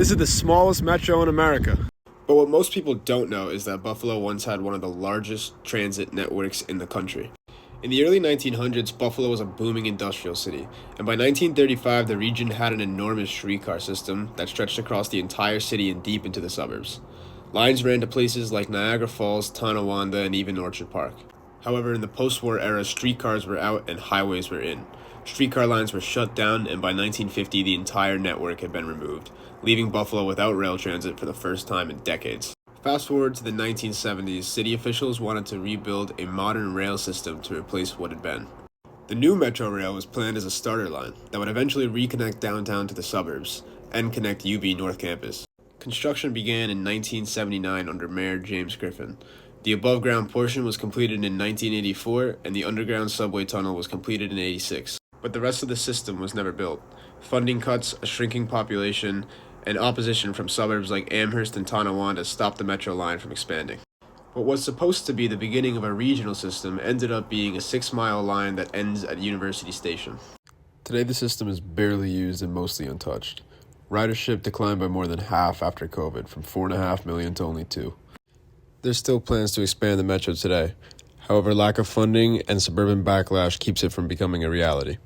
This is the smallest metro in America. But what most people don't know is that Buffalo once had one of the largest transit networks in the country. In the early 1900s, Buffalo was a booming industrial city, and by 1935, the region had an enormous streetcar system that stretched across the entire city and deep into the suburbs. Lines ran to places like Niagara Falls, Tonawanda, and even Orchard Park. However, in the post-war era, streetcars were out and highways were in. Streetcar lines were shut down, and by 1950, the entire network had been removed, leaving Buffalo without rail transit for the first time in decades. Fast forward to the 1970s, city officials wanted to rebuild a modern rail system to replace what had been. The new Metro Rail was planned as a starter line that would eventually reconnect downtown to the suburbs and connect UB North Campus. Construction began in 1979 under Mayor James Griffin. The above-ground portion was completed in 1984, and the underground subway tunnel was completed in '86. But the rest of the system was never built. Funding cuts, a shrinking population, and opposition from suburbs like Amherst and Tonawanda stopped the Metro line from expanding. What was supposed to be the beginning of a regional system ended up being a 6-mile line that ends at University Station. Today the system is barely used and mostly untouched. Ridership declined by more than half after COVID, from 4.5 million to only 2. There's still plans to expand the Metro today. However, lack of funding and suburban backlash keeps it from becoming a reality.